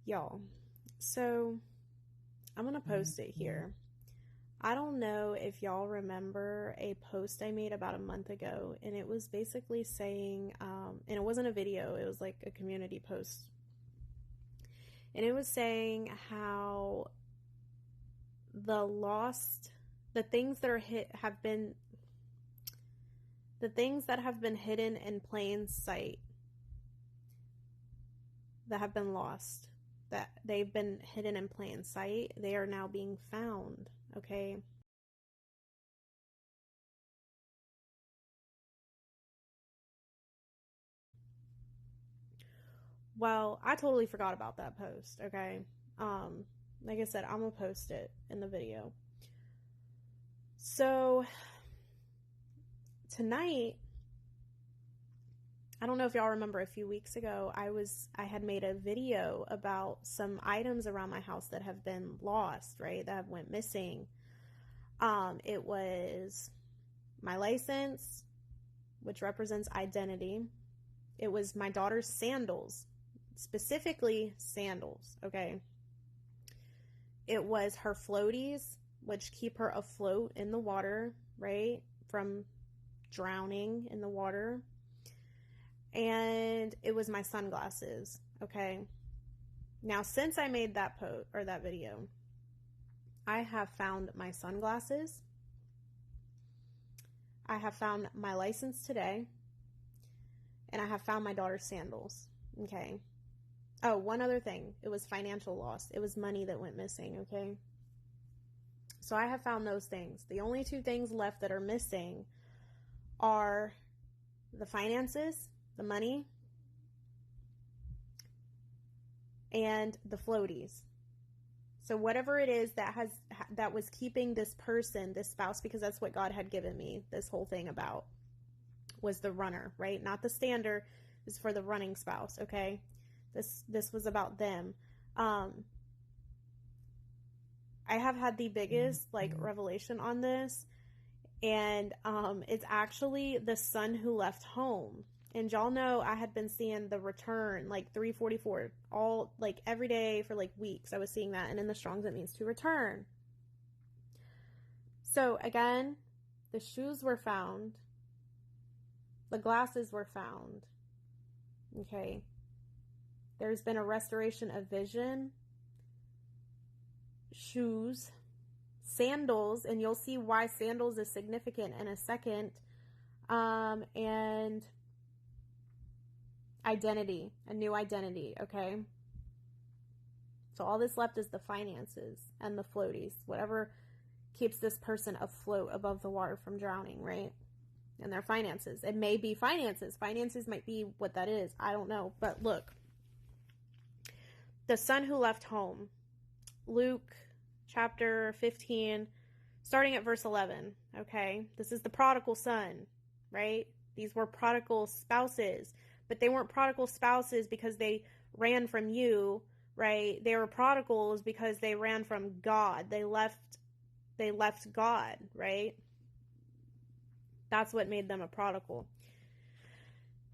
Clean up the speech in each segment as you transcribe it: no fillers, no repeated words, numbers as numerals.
Y'all, so I'm going to post it here. I don't know if y'all remember a post I made about a month ago, and it was basically saying, and it wasn't a video, it was like a community post. And it was saying how the things that have been hidden in plain sight, that have been lost, that they've been hidden in plain sight, they are now being found, okay? Well, I totally forgot about that post, okay? Like I said, I'm gonna post it in the video. So, tonight, I don't know if y'all remember a few weeks ago, I had made a video about some items around my house that have been lost, right? That have went missing. It was my license, which represents identity. It was my daughter's sandals, specifically sandals, okay? It was her floaties, which keep her afloat in the water, right? From drowning in the water. And it was my sunglasses, okay? Now, since I made that video, I have found my sunglasses. I have found my license today. And I have found my daughter's sandals, okay? Oh, one other thing. It was financial loss. It was money that went missing, okay? So I have found those things. The only two things left that are missing are the finances, the money, and the floaties. So whatever it is that was keeping this person, this spouse, because that's what God had given me this whole thing about, was the runner, right? Not the stander. Is for the running spouse, okay? This was about them. I have had the biggest revelation on this, and it's actually the son who left home. And y'all know I had been seeing the return, 344, all every day for weeks. I was seeing that, and in the Strong's it means to return. So again, the shoes were found. The glasses were found. Okay. There's been a restoration of vision. Shoes. Sandals. And you'll see why sandals is significant in a second. And identity. A new identity. Okay. So all that's left is the finances and the floaties. Whatever keeps this person afloat above the water from drowning, right? And their finances. It may be finances. Finances might be what that is. I don't know. But look. The son who left home. Luke chapter 15, starting at verse 11. Okay? This is the prodigal son, right? These were prodigal spouses. But they weren't prodigal spouses because they ran from you, right? They were prodigals because they ran from God. They left God, right? That's what made them a prodigal.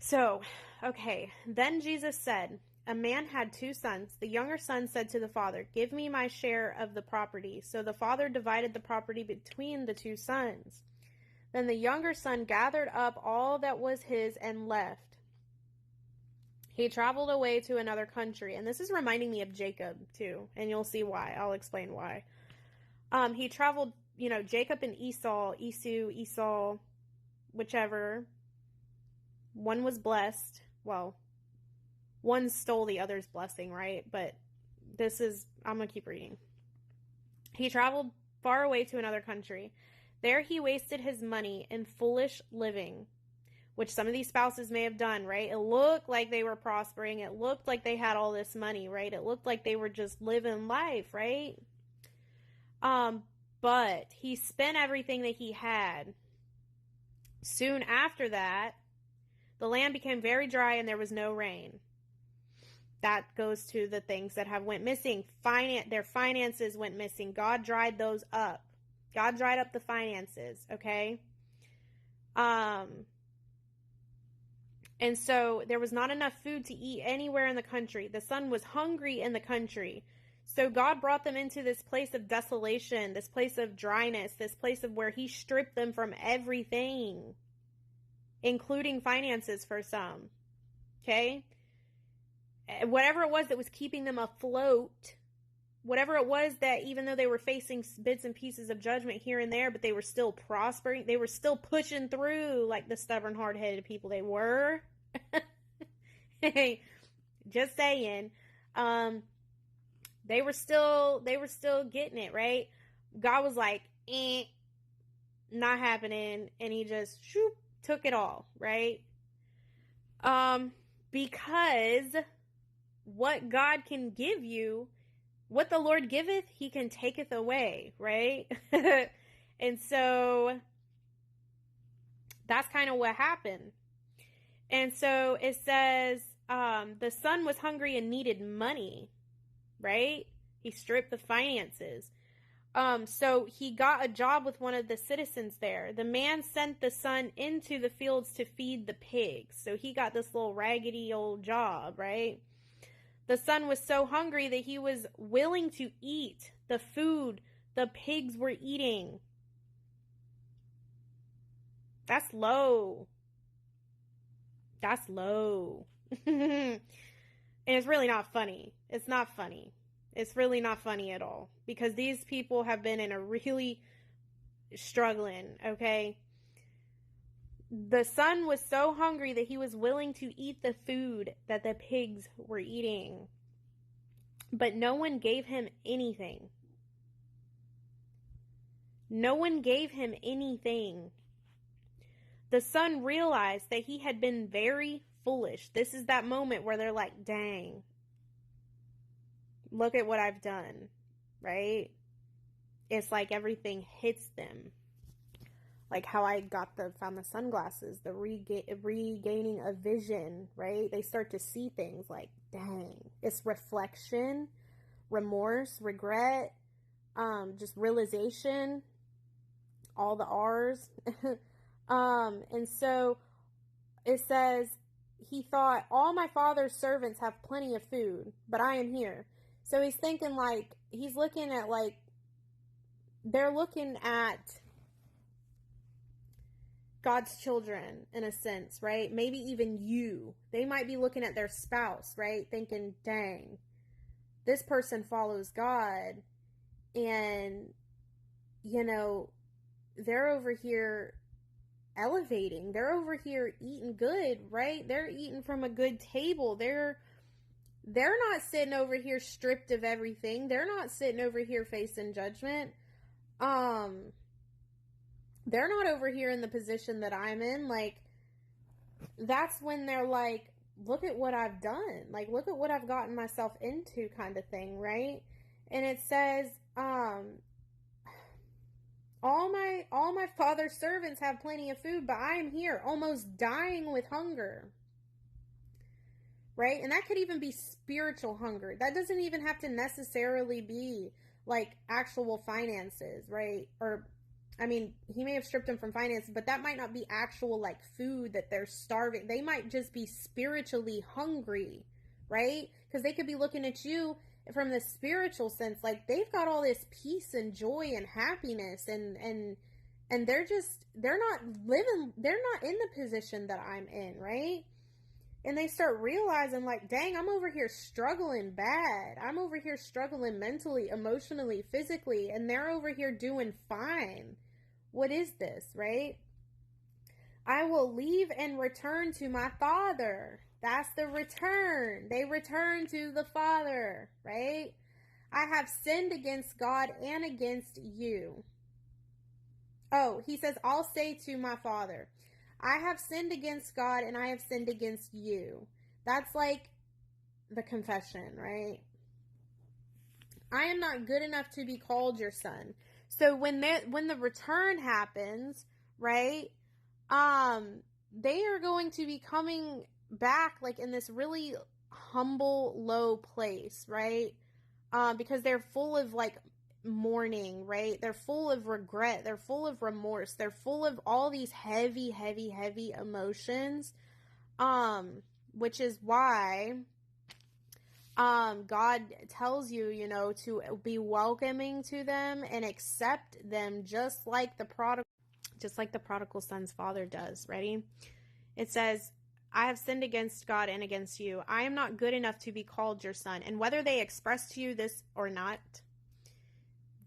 So, okay. Then Jesus said, a man had 2 sons. The younger son said to the father, give me my share of the property. So the father divided the property between the 2 sons. Then the younger son gathered up all that was his and left. He traveled away to another country. And this is reminding me of Jacob too. And you'll see why. I'll explain why. He traveled, Jacob and Esau, whichever. One was blessed. Well, one stole the other's blessing, right? But I'm going to keep reading. He traveled far away to another country. There he wasted his money in foolish living, which some of these spouses may have done, right? It looked like they were prospering. It looked like they had all this money, right? It looked like they were just living life, right? But he spent everything that he had. Soon after that, the land became very dry and there was no rain. That goes to the things that have went missing. Their finances went missing. God dried those up. God dried up the finances, okay? And And so there was not enough food to eat anywhere in the country. The son was hungry in the country. So God brought them into this place of desolation, this place of dryness, this place of where he stripped them from everything, including finances for some. Okay? Whatever it was that was keeping them afloat, whatever it was that even though they were facing bits and pieces of judgment here and there, but they were still prospering, they were still pushing through like the stubborn, hard-headed people they were. Hey, just saying. They were still getting it, right? God was like, not happening, and he just took it all, right? Because what God can give you, what the Lord giveth, he can taketh away, right? And so that's kind of what happened. And so it says, the son was hungry and needed money, right? He stripped the finances. So he got a job with one of the citizens there. The man sent the son into the fields to feed the pigs. So he got this little raggedy old job, right? The son was so hungry that he was willing to eat the food the pigs were eating. That's low. That's low. And it's really not funny. It's not funny. It's really not funny at all. Because these people have been in a really struggling, okay? The son was so hungry that he was willing to eat the food that the pigs were eating. But no one gave him anything. No one gave him anything. The son realized that he had been very foolish. This is that moment where they're like, dang, look at what I've done, right? It's like everything hits them. Like how I found the sunglasses, the regaining of vision, right? They start to see things like, dang, it's reflection, remorse, regret, just realization, all the R's. And so it says, he thought, all my father's servants have plenty of food, but I am here. So he's thinking like, he's looking at like, they're looking at God's children in a sense, right? Maybe even you. They might be looking at their spouse, right? Thinking, dang, this person follows God. And, you know, they're over here elevating. They're over here eating good, right? They're eating from a good table. They're not sitting over here stripped of everything. They're not sitting over here facing judgment. They're not over here in the position that I'm in. Like, that's when they're like, look at what I've done. Like, look at what I've gotten myself into, kind of thing, right? And it says, all my father's servants have plenty of food, but I am here almost dying with hunger. Right? And that could even be spiritual hunger. That doesn't even have to necessarily be like actual finances, right? Or, I mean, he may have stripped them from finances, but that might not be actual like food that they're starving. They might just be spiritually hungry, right? Because they could be looking at you from the spiritual sense, like they've got all this peace and joy and happiness, and they're not in the position that I'm in, right? And they start realizing like, dang, I'm over here struggling bad. I'm over here struggling mentally, emotionally, physically, and they're over here doing fine. What is this, right? I will leave and return to my father. That's the return. They return to the Father, right? I have sinned against God and against you. Oh, he says, I'll say to my Father, I have sinned against God and I have sinned against you. That's like the confession, right? I am not good enough to be called your son. So when the return happens, right? They are going to be coming back like in this really humble, low place, right? Because they're full of like mourning, right? They're full of regret. They're full of remorse. They're full of all these heavy, heavy, heavy emotions. Which is why God tells you, to be welcoming to them and accept them just like the prodigal son's father does. Ready? It says, I have sinned against God and against you. I am not good enough to be called your son. And whether they express to you this or not,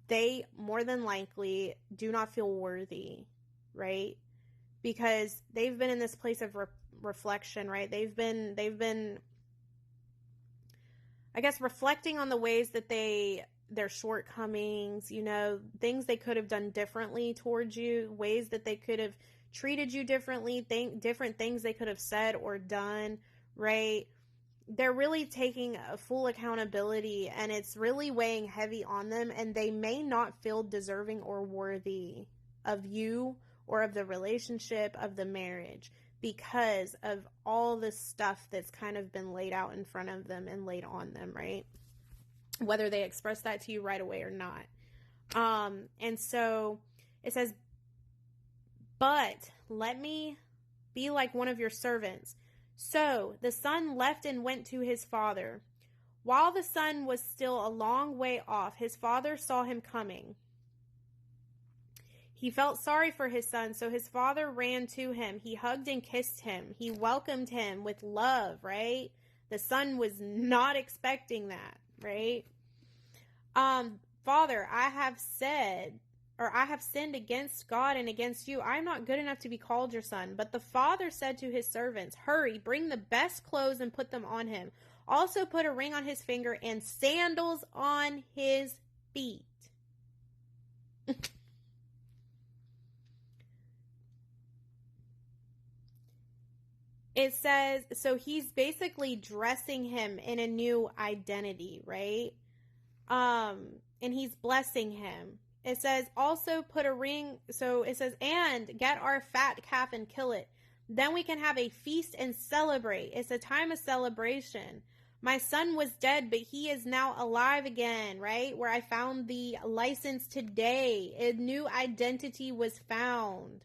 they more than likely do not feel worthy, right? Because they've been in this place of reflection, right? They've been, I guess, reflecting on the ways that their shortcomings, things they could have done differently towards you, ways that they could have treated you differently, different things they could have said or done, right? They're really taking a full accountability, and it's really weighing heavy on them, and they may not feel deserving or worthy of you or of the relationship, of the marriage, because of all the stuff that's kind of been laid out in front of them and laid on them, right? Whether they express that to you right away or not. And so it says, but let me be like one of your servants. So the son left and went to his father. While the son was still a long way off, his father saw him coming. He felt sorry for his son, so his father ran to him. He hugged and kissed him. He welcomed him with love, right? The son was not expecting that, right? Father, I have sinned against God and against you. I am not good enough to be called your son. But the father said to his servants, hurry, bring the best clothes and put them on him. Also put a ring on his finger and sandals on his feet. It says, so he's basically dressing him in a new identity, right? And he's blessing him. It says, also put a ring. So it says, and get our fat calf and kill it. Then we can have a feast and celebrate. It's a time of celebration. My son was dead, but he is now alive again, right? Where I found the license today. A new identity was found.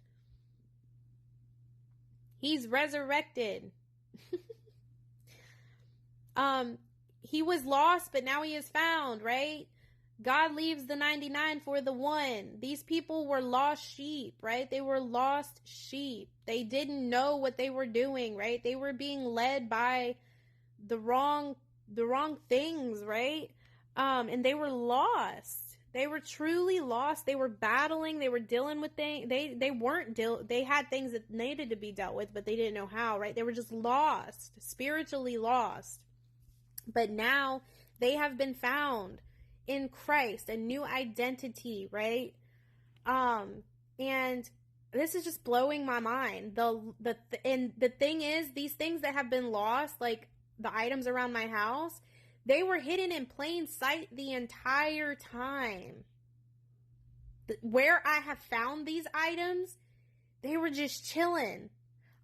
He's resurrected. He was lost, but now he is found, right? God leaves the 99 for the one. These people were lost sheep, right? They were lost sheep. They didn't know what they were doing, right? They were being led by the wrong things, right? And they were lost. They were truly lost. They were battling. They were dealing with things. They had things that needed to be dealt with, but they didn't know how, right? They were just lost, spiritually lost. But now they have been found in Christ, a new identity, right? And this is just blowing my mind. And the thing is, these things that have been lost, like the items around my house, they were hidden in plain sight the entire time. Where I have found these items, they were just chilling.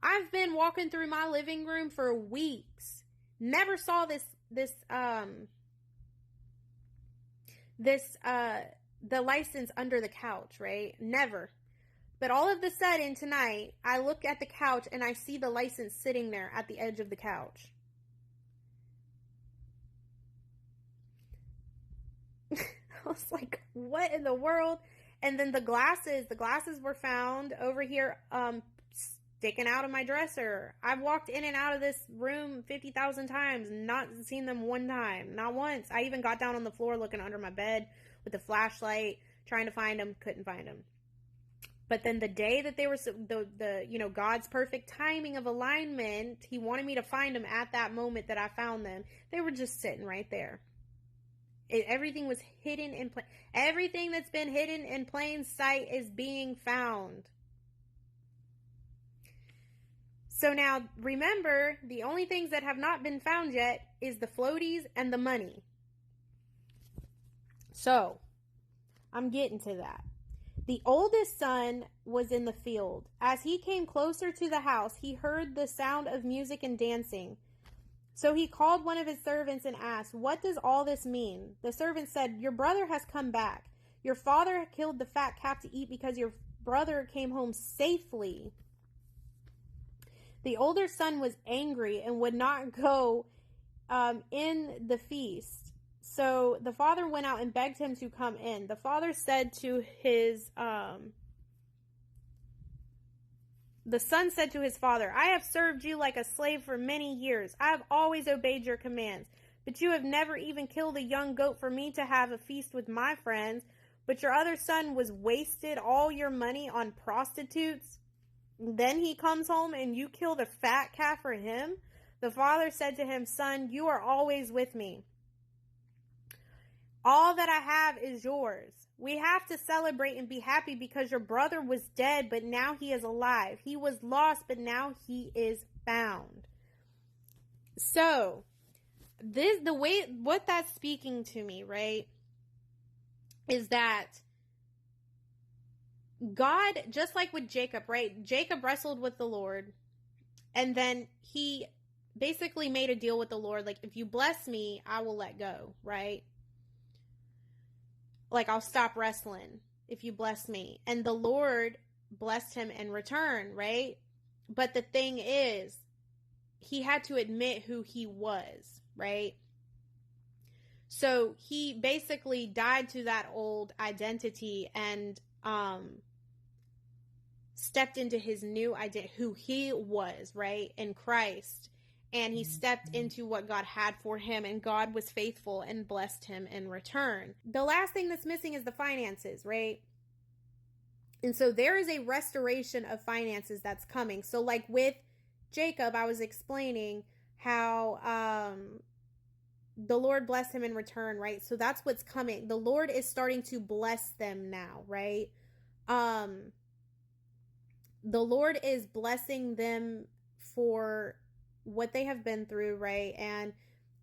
I've been walking through my living room for weeks. Never saw the license under the couch, right? Never. But all of a sudden tonight, I look at the couch and I see the license sitting there at the edge of the couch. I was like, what in the world? And then the glasses were found over here, sticking out of my dresser. I've walked in and out of this room 50,000 times, not seen them one time, not once. I even got down on the floor looking under my bed with a flashlight, trying to find them, couldn't find them. But then the day that they were, God's perfect timing of alignment, he wanted me to find them at that moment that I found them. They were just sitting right there. Everything was hidden in plain. Everything that's been hidden in plain sight is being found. So now, remember, the only things that have not been found yet is the floaties and the money. So, I'm getting to that. The oldest son was in the field. As he came closer to the house, he heard the sound of music and dancing. So he called one of his servants and asked, what does all this mean? The servant said, your brother has come back. Your father killed the fat calf to eat because your brother came home safely. The older son was angry and would not go in the feast. So the father went out and begged him to come in. The father said to his, the son said to his father, I have served you like a slave for many years. I have always obeyed your commands. But you have never even killed a young goat for me to have a feast with my friends. But your other son was wasted all your money on prostitutes. Then he comes home and you kill the fat calf for him. The father said to him, Son, you are always with me. All that I have is yours. We have to celebrate and be happy because your brother was dead, but now he is alive. He was lost, but now he is found. So, what that's speaking to me, right, is that God, just like with Jacob, right? Jacob wrestled with the Lord, and then he basically made a deal with the Lord, like, if you bless me, I will let go, right? Like, I'll stop wrestling if you bless me. And the Lord blessed him in return, right? But the thing is, he had to admit who he was, right? So he basically died to that old identity and stepped into his new identity, who he was, right, in Christ. And he stepped into what God had for him, and God was faithful and blessed him in return. The last thing that's missing is the finances, right? And so there is a restoration of finances that's coming. So like with Jacob, I was explaining how the Lord blessed him in return, right? So that's what's coming. The Lord is starting to bless them now, right? The Lord is blessing them for what they have been through, right? And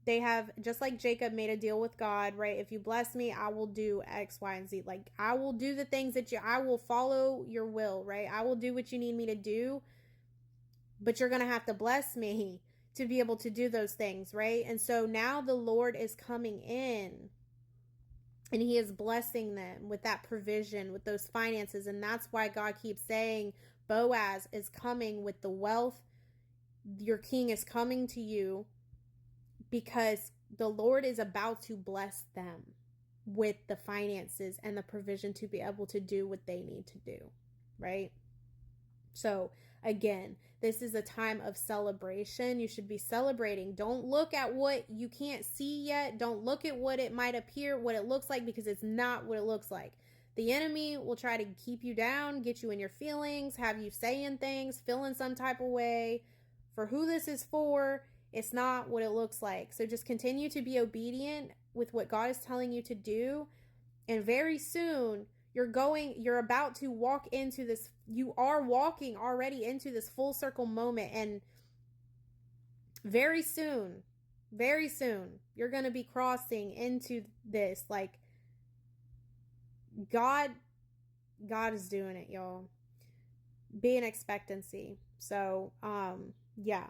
they have, just like Jacob made a deal with God, right? If you bless me, I will do X, Y, and Z. Like, I will do the things that I will follow your will, right? I will do what you need me to do, but you're going to have to bless me to be able to do those things, right? And so now the Lord is coming in and he is blessing them with that provision, with those finances. And that's why God keeps saying Boaz is coming with the wealth. Your king is coming to you because the Lord is about to bless them with the finances and the provision to be able to do what they need to do, right? So again, this is a time of celebration. You should be celebrating. Don't look at what you can't see yet. Don't look at what it might appear, what it looks like, because it's not what it looks like. The enemy will try to keep you down, get you in your feelings, have you saying things, feeling some type of way. For who this is for, it's not what it looks like. So just continue to be obedient with what God is telling you to do. And very soon, you're about to walk into this, you are walking already into this full circle moment. And very soon, you're going to be crossing into this. Like, God is doing it, y'all. Be in expectancy. So, yeah.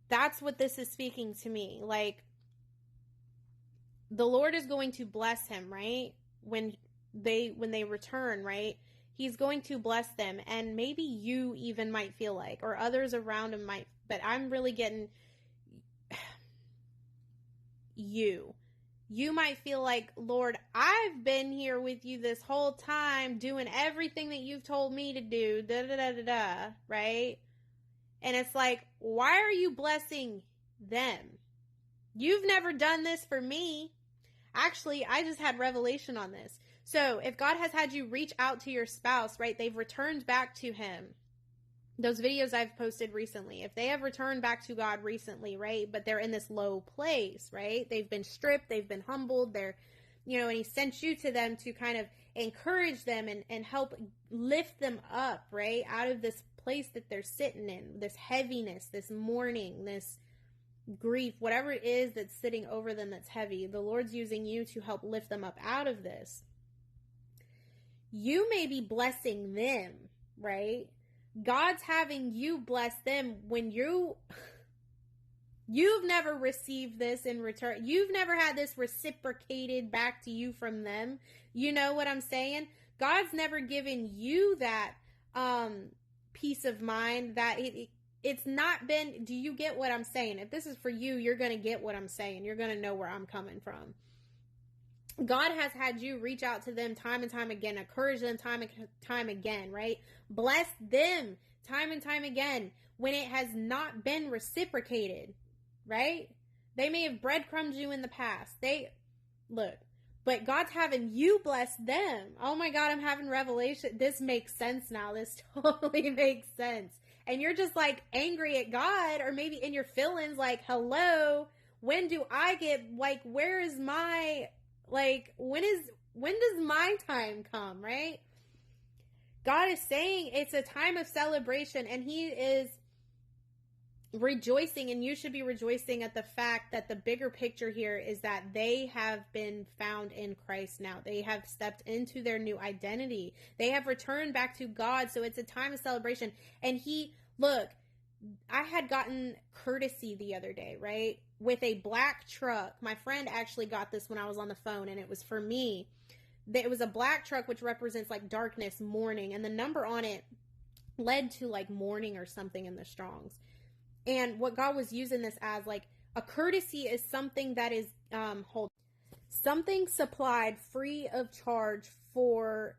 That's what this is speaking to me. Like, the Lord is going to bless him, right? When they return, right? He's going to bless them. And maybe you even might feel like, or others around him might, but I'm really getting you might feel like, Lord, I've been here with you this whole time doing everything that you've told me to do, right? And it's like, why are you blessing them? You've never done this for me. Actually, I just had revelation on this. So if God has had you reach out to your spouse, right, they've returned back to him. Those videos I've posted recently, if they have returned back to God recently, right, but they're in this low place, right, they've been stripped, they've been humbled, they're, and he sent you to them to kind of encourage them and help lift them up, right, out of this place that they're sitting in, this heaviness, this mourning, this grief, whatever it is that's sitting over them that's heavy. The Lord's using you to help lift them up out of this. You may be blessing them, right? God's having you bless them when you've never received this in return. You've never had this reciprocated back to you from them. You know what I'm saying? God's never given you that peace of mind that it's not been, do you get what I'm saying? If this is for you, you're going to get what I'm saying. You're going to know where I'm coming from. God has had you reach out to them time and time again, encourage them time and time again, right? Bless them time and time again when it has not been reciprocated, right? They may have breadcrumbed you in the past. But God's having you bless them. Oh my God, I'm having revelation. This makes sense now. This totally makes sense. And you're just like angry at God, or maybe in your feelings like, hello, when do I get, like, where is my, like, when does my time come, right? God is saying it's a time of celebration, and he is rejoicing, and you should be rejoicing at the fact that the bigger picture here is that they have been found in Christ now. They have stepped into their new identity. They have returned back to God. So it's a time of celebration. And look, I had gotten courtesy the other day, right? With a black truck. My friend actually got this when I was on the phone, and it was for me. It was a black truck, which represents like darkness, mourning, and the number on it led to like mourning or something in the Strongs. And what God was using this as, like, a courtesy is something that is something supplied free of charge for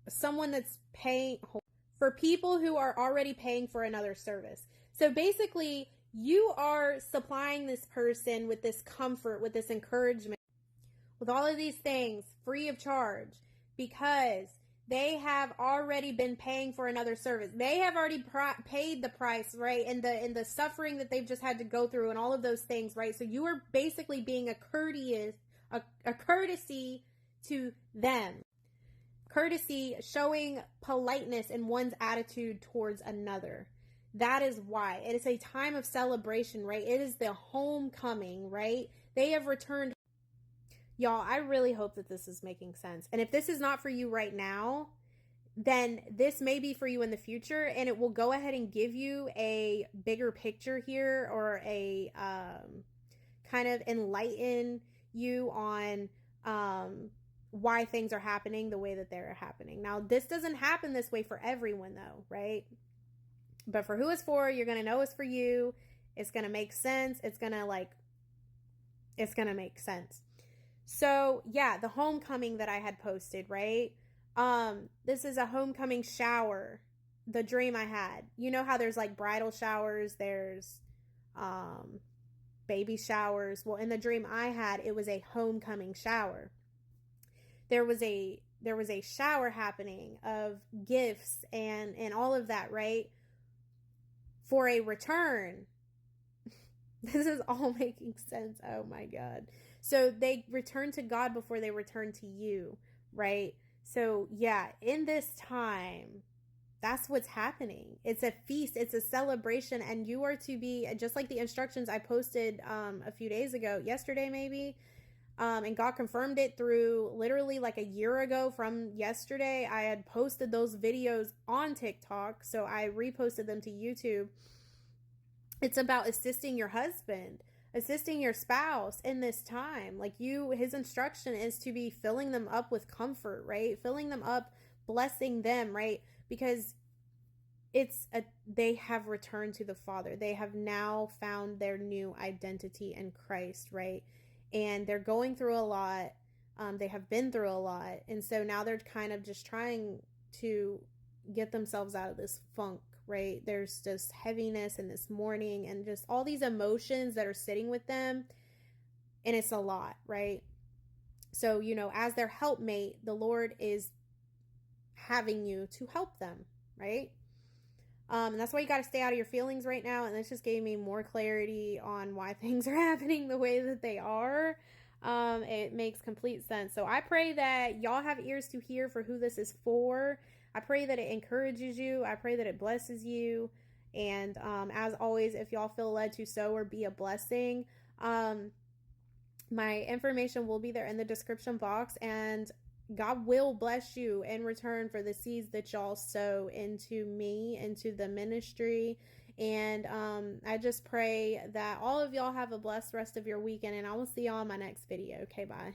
someone that's paying, for people who are already paying for another service. So basically, you are supplying this person with this comfort, with this encouragement, with all of these things free of charge, because they have already been paying for another service. They have already paid the price, right? And the suffering that they've just had to go through and all of those things, right? So you are basically being a courtesy to them. Courtesy, showing politeness in one's attitude towards another. That is why. It is a time of celebration, right? It is the homecoming, right? They have returned. Y'all, I really hope that this is making sense. And if this is not for you right now, then this may be for you in the future, and it will go ahead and give you a bigger picture here, or a kind of enlighten you on why things are happening the way that they're happening. Now, this doesn't happen this way for everyone though, right? But for who it's for, you're going to know it's for you. It's going to make sense. It's going to make sense. So yeah, the homecoming that I had posted, right? This is a homecoming shower. The dream I had, you know how there's like bridal showers, there's, baby showers. Well, in the dream I had, it was a homecoming shower. There was a shower happening of gifts and all of that, right? For a return. This is all making sense. Oh my God. So they return to God before they return to you, right? So yeah, in this time, that's what's happening. It's a feast. It's a celebration. And you are to be, just like the instructions I posted a few days ago, yesterday maybe, and God confirmed it through literally like a year ago from yesterday. I had posted those videos on TikTok, so I reposted them to YouTube. It's about assisting your husband, assisting your spouse in this time. Like his instruction is to be filling them up with comfort, right? Filling them up, blessing them, right? Because they have returned to the Father. They have now found their new identity in Christ, right? And they're going through a lot. They have been through a lot. And so now they're kind of just trying to get themselves out of this funk, right? There's just heaviness and this mourning and just all these emotions that are sitting with them. And it's a lot, right? So, as their helpmate, the Lord is having you to help them, right? And that's why you got to stay out of your feelings right now. And this just gave me more clarity on why things are happening the way that they are. It makes complete sense. So I pray that y'all have ears to hear for who this is for. I pray that it encourages you. I pray that it blesses you. And as always, if y'all feel led to sow or be a blessing, my information will be there in the description box. And God will bless you in return for the seeds that y'all sow into me, into the ministry. And I just pray that all of y'all have a blessed rest of your weekend. And I will see y'all in my next video. Okay, bye.